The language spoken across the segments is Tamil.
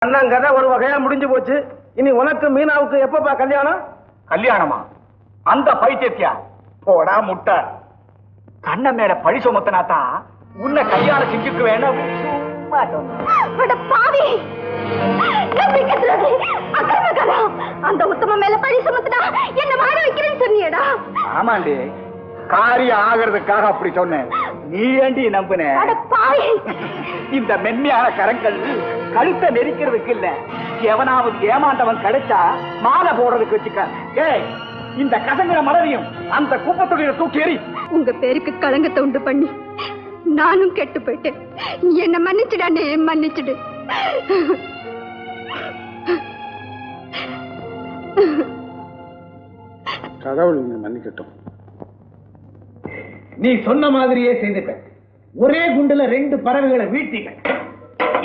அண்ணன் கதை ஒரு வகையா முடிஞ்சு போச்சு. இனி உனக்கு மீனாவுக்கு எப்பப்பா கல்யாணம்? கல்யாணமா? அந்த பைத்தியத்தியா போடா முட்டை. கண்ண மேல பழி சுமத்தினாதான் உன்னை கல்யாணம் செஞ்சுக்க வேணும். சும்மா பாவி அந்த உத்தம மேல பழி சுமத்தினா என்ன மாற வைக்கிறேன்னு சொன்னியடா? ஆமாண்டி, காரியம் ஆகிறதுக்காக அப்படி சொன்னேன். நீ ஏண்டி நம்புன? இந்த மென்மையான கரங்கள் கழுத்தை நெரிக்கிறதுக்கு இல்ல, எவனாவது ஏமாண்டவன் கிடைச்சா மாலை போடுறதுக்கு வச்சுக்க. ஏய், இந்த கசங்கிற மலரையும் அந்த குப்பத்தொழில தூக்கி எறி. உங்க பேருக்கு களங்கத்தை உண்டு பண்ணி நானும் கெட்டு போயிட்டேன். என்ன மன்னிச்சுடானே, மன்னிச்சுடு. கடவுள் மன்னிக்கட்டும். நீ சொன்ன மாதிரியே செய்துட்ட. ஒரே குண்டுல 2 பறவைகளை வீழ்த்திட்ட.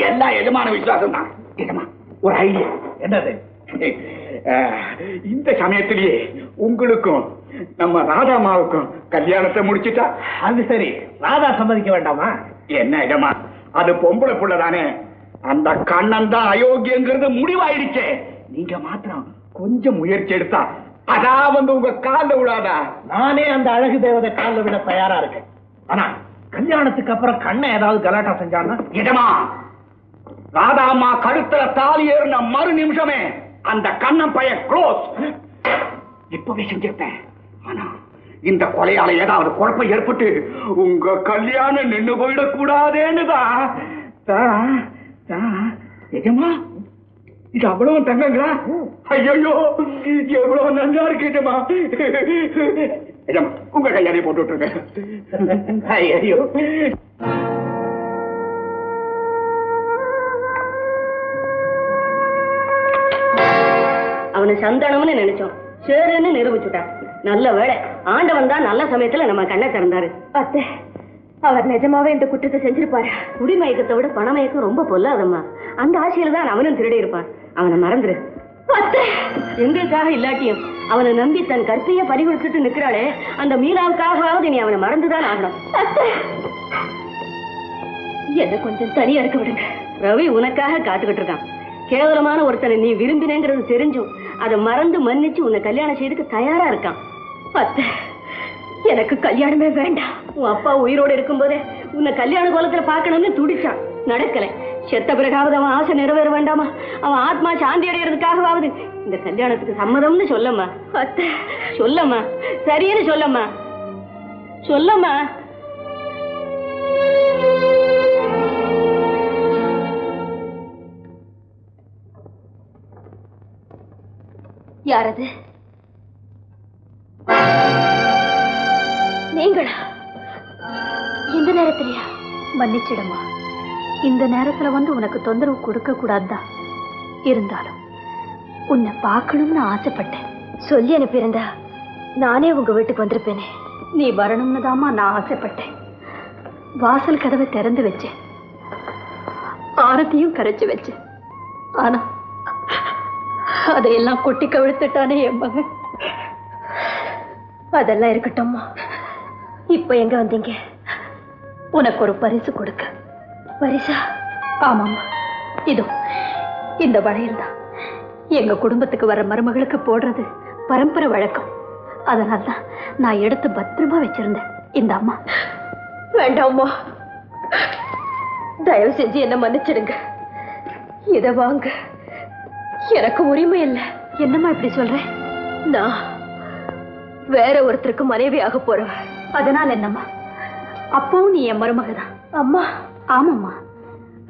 எல்லா எஜமான விசுவாசம் தான். ஒரு ஐடியா என்னது? இந்த சமயத்திலேயே உங்களுக்கும் நம்ம ராதாமாவுக்கும் கல்யாணத்தை முடிச்சுட்டா அது சரி. ராதா சம்மதிக்க வேண்டாமா? என்ன எஜமா, அது பொம்பளை புள்ள தானே. அந்த கண்ணன் தான் அயோக்கியங்கிறது முடிவாயிடுச்சே. நீங்க மாத்திரம் கொஞ்சம் முயற்சி எடுத்தா அதான் வந்து உங்க காலில் விழாதா? நானே அந்த அழகு தேவதை காலில் விட தயாரா இருக்கேன். ஆனா கல்யாணத்துக்கு அப்புறம் கண்ணை ஏதாவது கலாட்டா செஞ்சான்னா? இடமா, ராதாமா கழுத்துல தாலி ஏறின மறு நிமிஷமே அந்த கண்ணன் பையன் க்ளோஸ். இப்பவே செஞ்சிருப்பேன். ஆனா இந்த கொலையால ஏதாவது குழப்பம் ஏற்பட்டு உங்க கல்யாணம் நின்று போயிடக்கூடாதேன்னு தான். எஜமா, இது அவ்வளவு தங்கங்களா? ஐயோ, எவ்வளவு நல்லா இருக்கேமா. உங்க கையாலே போட்டு விட்டுருக்கேன். ஐயோ, அவனை சந்தானம்னு நினைச்சோம், சேருன்னு நிரூபிச்சுட்டான். நல்ல வேளை, ஆண்டவன் தான் நல்ல சமயத்துல நம்ம கண்ணை திறந்தாரு. அத்தை, அவர் நிஜமாவே இந்த குற்றத்தை செஞ்சிருப்பாரு. குடிமயக்கத்தை விட பணமயக்கம் ரொம்ப பொல்லாதம்மா. அந்த ஆசையில தான் அவனும் திருடி இருப்பான். அவனை மறந்துரு. எங்களுக்காக இல்லாட்டியும் அவனை நம்பி தன் கற்பைய பறிகொடுத்துட்டு நிக்கிறாளே, அந்த மீனாவுக்காகவாவது நீ அவனை மறந்துதான் ஆகணும். என்ன கொஞ்சம் தனியா இருக்க விடுங்க. ரவி உனக்காக காத்துக்கிட்டு இருக்கான். கேவலமான ஒருத்தனை நீ விரும்பினேங்கிறது தெரிஞ்சும் அதை மறந்து மன்னிச்சு உன்னை கல்யாணம் செய்துக்கு தயாரா இருக்கான். எனக்கு கல்யாணமே வேண்டாம். உன் அப்பா உயிரோடு இருக்கும் போதே உன்னை கல்யாண கோலத்துல பாக்கணும்னு துடிச்சான். நடக்கல. செத்த பிறகாவது அவன் ஆசை நிறைவேற வேண்டாமா? அவன் ஆத்மா சாந்தி அடைகிறதுக்காகவாவது இந்த கல்யாணத்துக்கு சம்மதம்னு சொல்லம்மா. சொல்லம்மா, சரின்னு சொல்லம்மா, சொல்லம்மா. யாரது? நீங்களா? இந்த நேரத்திலயா? மன்னிச்சிடுமா, இந்த நேரத்துல வந்து உனக்கு தொந்தரவு கொடுக்க கூடாதுதான். இருந்தாலும் உன்னை பார்க்கணும்னு ஆசைப்பட்டேன். சொல்லி அனுப்பியிருந்தா நானே உங்க வீட்டுக்கு வந்திருப்பேனே. நீ வரணும்னு தாமா நான் ஆசைப்பட்டேன். வாசல் கதவை திறந்து வச்சேன், ஆரத்தையும் கரைச்சு வச்சேன். ஆனா அதையெல்லாம் கொட்டி கவிழ்த்துட்டானே என் மகன். அதெல்லாம் இருக்கட்டும்மா, இப்ப எங்க வந்தீங்க? உனக்கு ஒரு பரிசு கொடுக்க. பரிசா? ஆமாம்மா, இதோ இந்த வளையல் தான் எங்க குடும்பத்துக்கு வர மருமகளுக்கு போடுறது பரம்பரை வழக்கம். அதனால்தான் நான் எடுத்து பத்திரமா வச்சிருந்தேன். இந்த அம்மா. வேண்டாம்மா, தயவு செஞ்சு என்ன மன்னிச்சிடுங்க. இத வாங்க, எனக்கு உரிமை இல்லை. என்னம்மா இப்படி சொல்றேன்? நான் வேற ஒருத்தருக்கு மனைவி ஆக போறவ. அதனால என்னம்மா? அப்பவும் நீ என் மருமகதான். அம்மா. ஆமாம்மா,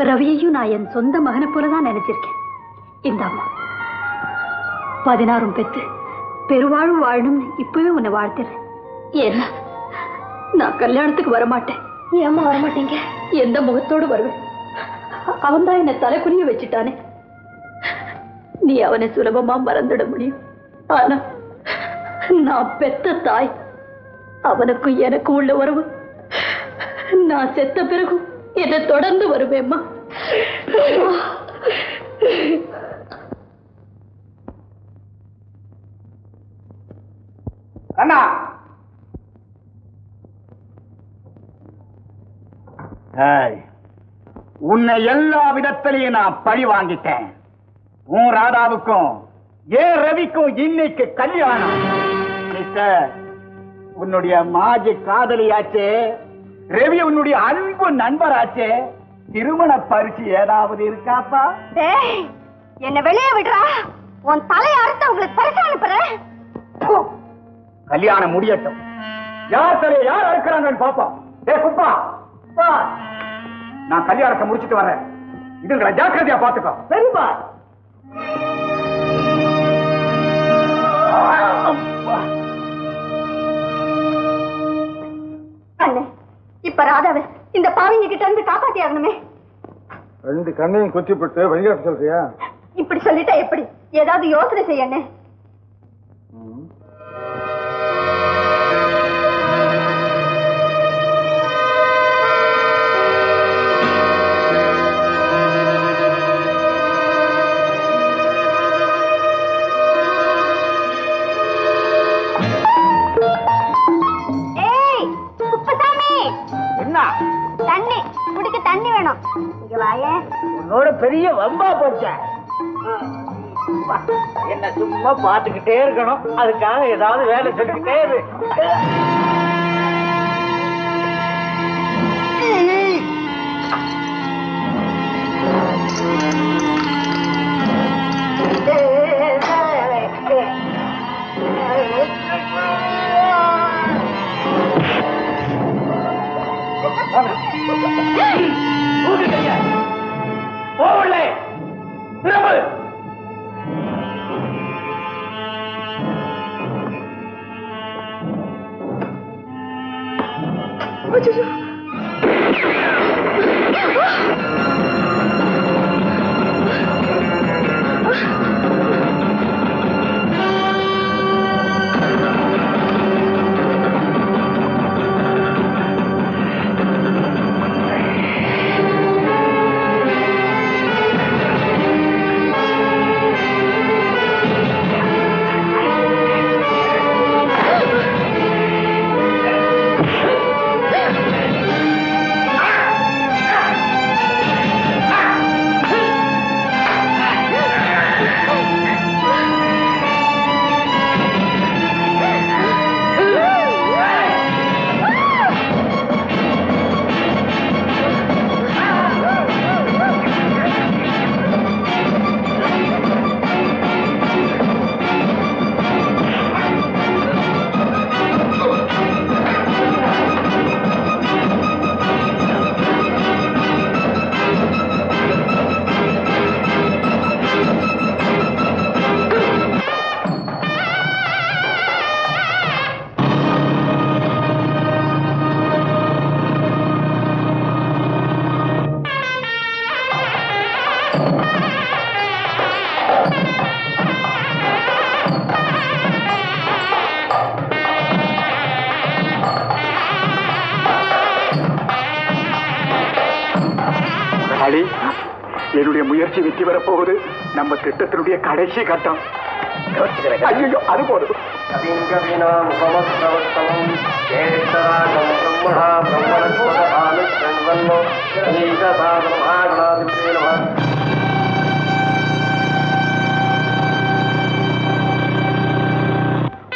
ரவியையும் நான் என் சொந்த மகனை போலதான் நினைச்சிருக்கேன். இந்த அம்மா 16 பெத்து பெருவாழும் வாழணும்னு இப்பவே உன்னை வாழ்த்துறேன். ஏன்னா நான் கல்யாணத்துக்கு வரமாட்டேன். ஏம்மா வரமாட்டீங்க? எந்த முகத்தோடு வருவேன்? அவன் தான் என்னை தலைக்குனிய வச்சுட்டானே. நீ அவனை சுலபமா மறந்துட முடியும். ஆனா நான் பெத்த தாய், அவனுக்கும் எனக்கு உள்ள உறவு நான் செத்த பிறகும் என்னை தொடர்ந்து வருவேம்மா. அண்ணா, உன்னை எல்லா விதத்திலையும் நான் பழி வாங்கிட்டேன். உன் ராதாவுக்கும் ஏன் ரவிக்கும் இன்னைக்கு கல்யாணம். மிஸ்டர், உன்னுடைய மாஜி காதலியாச்சே, ரவி உன்னுடைய அன்பு நண்பராச்சே, திருமண பரிசு ஏதாவது இருக்காப்பா? என்ன வெளியே விடுறா, உன் தலையை அறுத்து உங்களுக்கு பரிசு அனுப்புறேன். கல்யாணம் முடியட்டும், யார் தலையை யார் அறுக்கிறாங்கன்னு பாப்போம். குப்பா, நான் கல்யாணத்தை முடிச்சிட்டு வரேன். இதுங்களை ஜாக்கிரதையா பாத்துக்கோ. சரிப்பா. அண்ணே, இப்ப ராதாவை இந்த பாவிங்க கிட்ட இருந்து காப்பாத்தி ஆகணுமே. 2 கண்ணையும் கொத்திப்பட்டு வழிகாட்ட சொல்றியா? இப்படி சொல்லிட்டா எப்படி? ஏதாவது யோசனை செய்யண்ணே. தண்ணி குடிக்க தண்ணி வேணும். இங்க வாயே. உன்னோட பெரிய வம்பா போச்ச. என்ன சும்மா பாத்துக்கிட்டே இருக்கணும், அதுக்காக ஏதாவது வேலை சொல்லிக்கிட்டே இரு. என்னுடைய முயற்சி வெற்றி பெறப்போகுது. நம்ம திட்டத்தினுடைய கடைசி கட்டம். ஐயோ, அது போதும்.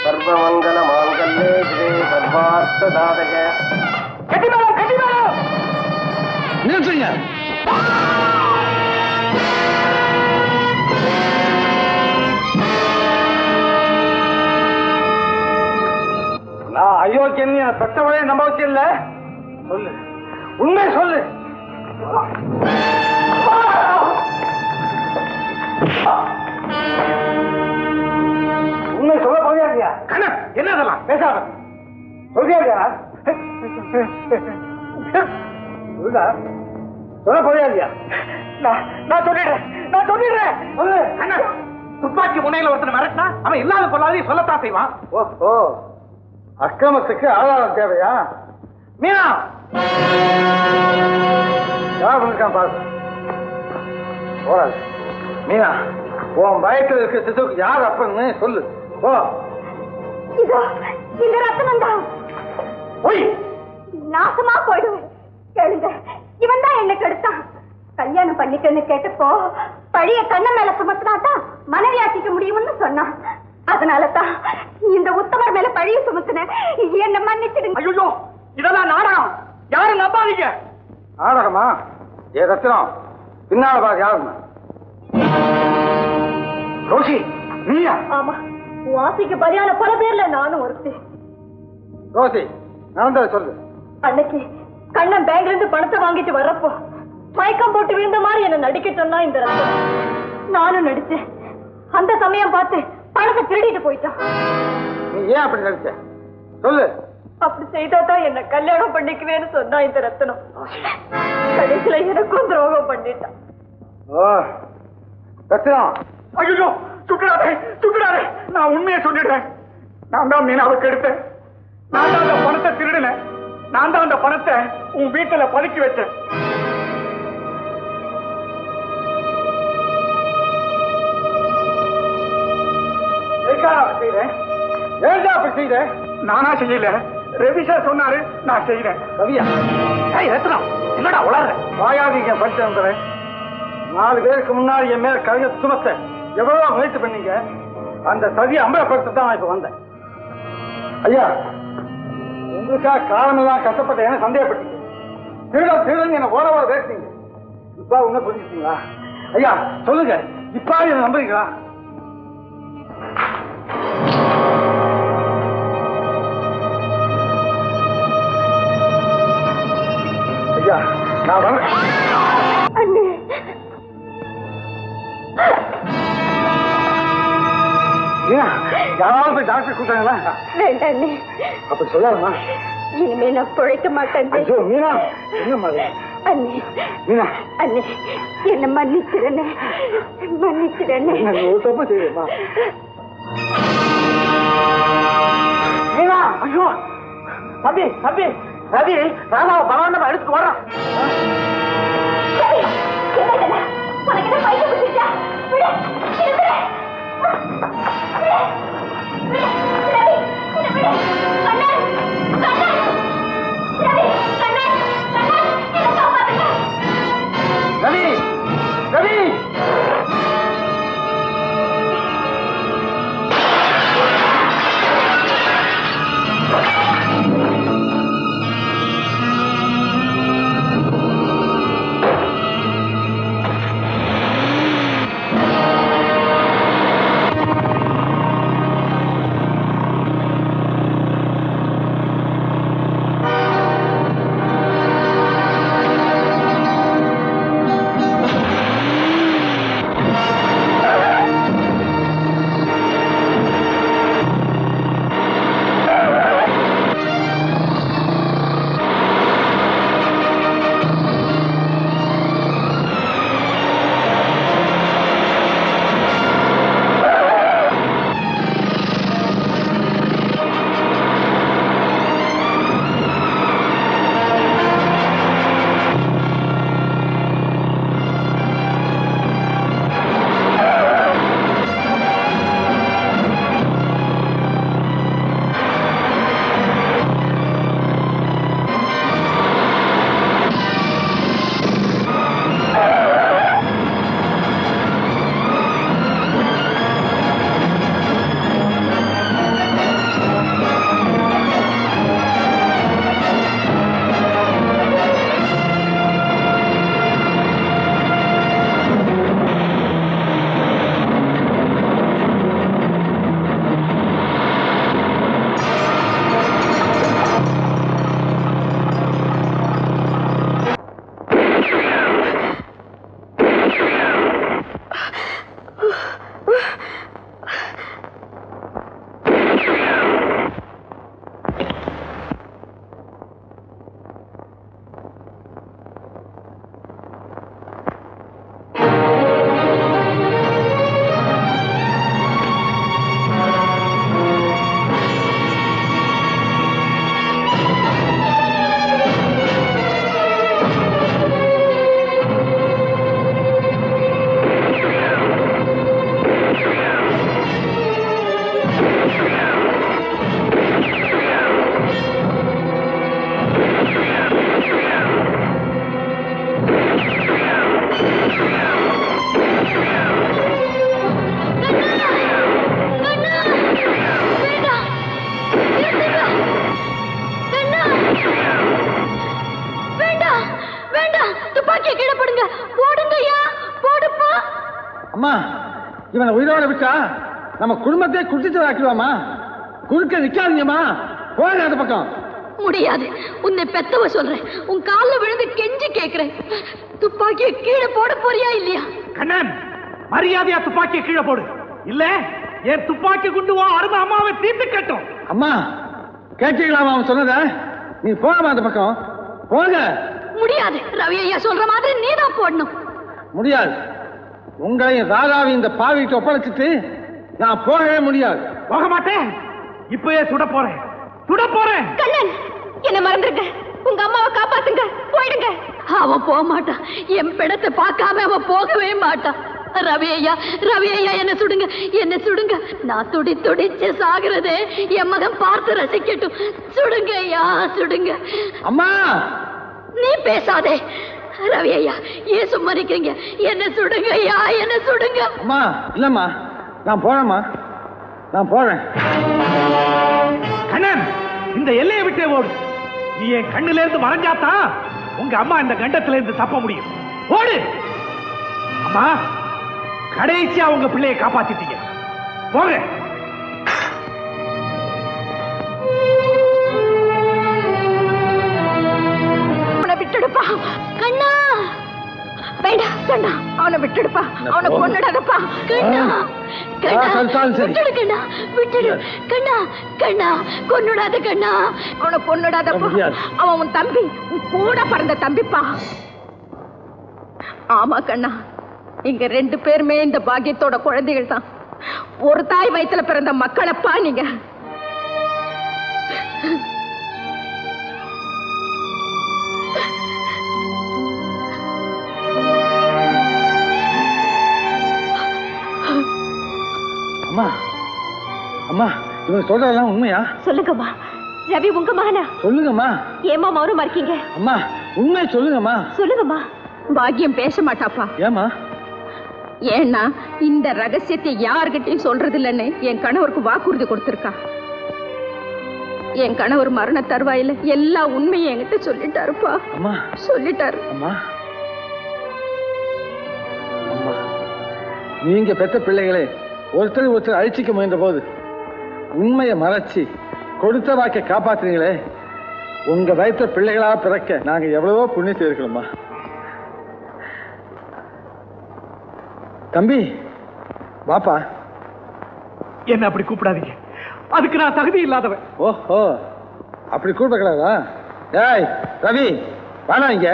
சர்வமங்கல மாங்கல்யே சர்வார்த்த சாதக. நிறுத்துங்க. நான் அயோக்கியன் பெற்றவளே நம்ப வச்சில்ல. சொல்லு, உண்மை சொல்லு. உண்மை சொல்ல போறியா? என்ன அதெல்லாம் பேசாத சொல்றியா? சொல்ல போறியா இல்லையா? நான் சொல்லிடுறேன். துப்பாக்கி முனையில ஒருத்தனை மிரட்டினா அவன் இல்லாத பொருளாதையும் சொல்லத்தான் செய்வான். ஓஹோ, அக்கிரமத்துக்கு ஆதாரம் தேவையா? மீனா யார் இருக்கான் பாரு. போறாது. மீனா, உன் பயத்தில் இருக்க சிசுக்கு யார் அப்பன்னு சொல்லு. ஓ, இந்த ரத்தனம் தான். நாசமா போயிடுவேன். கேளுங்க, இவன் தான் என்ன கெடுத்தான். கல்யாணம் பண்ணிக்கன்னு கேட்டப்போ பழைய கண்ண மேல சுமத்தினாதான் மனைவியாக்கிக்க முடியும்னு சொன்னான். அதனாலதான் இந்த உத்தமர் மேல பழிய சுமத்தினேன். என்ன மன்னிச்சிடுங்க. ஐயோ, இதெல்லாம் நாடகம். யாரும் நம்பாதீங்க. நாடகமா? ஏ ரத்னம், பின்னால பாக்க யாருமா? ரோஷி, நீயா? ஆமா, வாசிக்கு பலியான பல பேர்ல நானும் ஒருத்தி. ரோஷி, நடந்ததை சொல்லு. அன்னைக்கு கண்ணன் பேங்க்ல இருந்து பணத்தை வாங்கிட்டு வர்றப்போ மயக்கம் போட்டு விழுந்த மாதிரி என்ன நடிக்க சொன்னா இந்த ரத்தம். நானும் நடிச்சேன். அந்த சமயம் பார்த்து பணத்தை திருடிட்டு போயிட்டான். நீ ஏன் அப்படி நடிச்ச? சொல்லு. அப்படி செய்தாதான் என்ன கல்யாணம் பண்ணிக்குவேன்னு சொன்னா இந்த ரத்தனம். கடைசியில எனக்கும் துரோகம் பண்ணிட்டான். ரத்னம், ஐயோ, சுட்டுடாதே, சுட்டுடாதே. நான் உண்மையை சொல்லிடுறேன். நான் தான் மீனாவுக்கு எடுத்தேன். நான் தான் அந்த பணத்தை திருடினேன். நான் தான் அந்த பணத்தை உன் வீட்டுல பதுக்கி வச்சேன். நானா செய்யல, ரவி சார் சொன்னாரு, நான் செய்யறேன். ரவியா? ரத்னம், என்னடா உளர்ற? வாயாதீங்க. படிச்சேன். 4 பேருக்கு முன்னாடி என் மேல கவிதை சுமத்த எவ்வளவு முயற்சி பண்ணீங்க. அந்த சதியை அம்பலப்படுத்த தான் நான் இப்ப வந்தேன். ஐயா, உங்களுக்காக காரணமெல்லாம் கஷ்டப்பட்ட என்ன சந்தேகப்பட்டீங்க. திருடன் என்ன ஓட பேசுறீங்க. இப்ப உன்ன புரிஞ்சுட்டீங்களா? ஐயா சொல்லுங்க, இப்ப என்ன நம்புறீங்களா? ஐயா, நான் வரேன். யாராவது போய் டாக்டர் கூட்டாங்களா? வேண்டாம், அப்படி சொல்லாமா? இனிமே நான் பிழைக்க மாட்டேன். ஐயோ மீனா, என்ன மாதிரி? அண்ணே, மீனா, அண்ணே, என்ன மன்னிச்சிடனே, மன்னிச்சிடனே. ஒரு தப்பு செய்யுமா மீனா? ஐயோ தம்பி, தம்பி, ரவி ராதாவை பலவந்தமா எடுத்துட்டு வர்றான். உனக்கு என்ன பையன் பிடிச்சா? ரவி, ரவி, அம்மா இவனை உயிரோட விட்டா நம்ம குடும்பத்தை குடிச்சு ஆக்கிடுவாமா. குறுக்க நிக்காதீங்கம்மா, போங்க அந்த பக்கம். முடியாது. உன்னை பெத்தவ சொல்றேன், உன் கால்ல விழுந்து கெஞ்சி கேக்குறேன். துப்பாக்கியை கீழே போட போறியா இல்லையா? கண்ணன், மரியாதையா துப்பாக்கியை கீழே போடு. இல்ல என் துப்பாக்கி குண்டு அருமை அம்மாவை தீர்த்து கட்டும். அம்மா கேட்டீங்களாமா அவன் சொன்னத? நீ போகாம அந்த பக்கம் போங்க. முடியாது. ரவி ஐயா சொல்ற மாதிரி நீதான் போடணும். முடியாது. உங்களையும் ராதாவையும் இந்த பாவிக்கு ஒப்படைச்சிட்டு நான் போகவே முடியாது. போக மாட்டேன். இப்பயே சுட போறேன், சுட போறேன். கண்ணன், என்ன மறந்துருங்க. உங்க அம்மாவை காப்பாத்துங்க, போயிடுங்க. அவன் போக மாட்டான். என் பிடத்தை பார்க்காம அவன் போகவே மாட்டான். ரவி ஐயா, ரவி ஐயா, என்ன சுடுங்க, என்ன சுடுங்க. நான் துடிச்சு சாகுறதே என் மகன் பார்த்து ரசிக்கட்டும். சுடுங்க ஐயா, சுடுங்க. அம்மா நீ பேசாதே. ரவி ஐயா, ஏன் சும்மா நிக்கிறீங்க? என்ன சுடுங்க ஐயா, என்ன சுடுங்க. அம்மா இல்லம்மா, நான் போறேம்மா, நான் போறேன். கண்ணன், இந்த எல்லையை விட்டே ஓடு. நீ என் கண்ணுல இருந்து மறைஞ்சாத்தான் உங்க அம்மா இந்த கண்டத்துல இருந்து தப்ப முடியும். ஓடு. அம்மா, கடைசியா உங்க பிள்ளையை காப்பாத்திட்டீங்க. போங்க. விட்டுடுப்பா கண்ணா. வேண்டாம் கண்ணா, அவனை விட்டுடுப்பா, அவனை கொன்னுடாதப்பா கண்ணா. விட்டுடு கண்ணா, விட்டுடு கண்ணா. கண்ணா கொன்னுடாத கண்ணா, அவனை கொன்னுடாதப்பா. அவன் உன் தம்பி, உன் கூட பிறந்த தம்பிப்பா. ஆமா கண்ணா, இங்க 2 பேருமே இந்த பாக்கியத்தோட குழந்தைகள் தான். ஒரு தாய் வயித்துல பிறந்த மக்களப்பா நீங்க. அம்மா, அம்மா, இவங்க சொல்றதெல்லாம் உண்மையா? சொல்லுங்கம்மா. ரவி உங்க மகனா? சொல்லுங்கம்மா. ஏமா மௌனமா இருக்கீங்க? அம்மா உண்மை சொல்லுங்கம்மா. சொல்லுங்கம்மா. பாக்கியம் பேச மாட்டாப்பா. ஏமா? ஏன்னா இந்த ரகசியத்தை யார்கிட்டையும் சொல்றது இல்லைன்னு என் கணவருக்கு வாக்குறுதி கொடுத்திருக்கா. என் கணவர் மரண தருவாயில எல்லா உண்மையும் என்கிட்ட சொல்லிட்டாருப்பா. அம்மா சொல்லிட்டாரு. அம்மா, அம்மா, நீங்க பெற்ற பிள்ளைகளை ஒருத்தர் அழிச்சிக்க முயன்ற போது உண்மையை மறைச்சி கொடுத்த வாக்கை காப்பாத்துறீங்களே. உங்க வயிற்ற பிள்ளைகளா பிறக்க நாங்க எவ்வளவோ புண்ணியம் செய்திருக்கோம்மா. தம்பி வாப்பா. என்ன அப்படி கூப்பிடாதீங்க, அதுக்கு நான் தகுதி இல்லாதவன். ஓஹோ, அப்படி கூப்பிடக்கூடாதா? ஏய் ரவி, வாடா இங்க,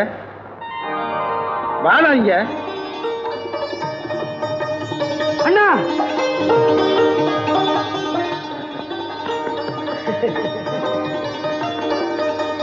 வாடா இங்க. அண்ணா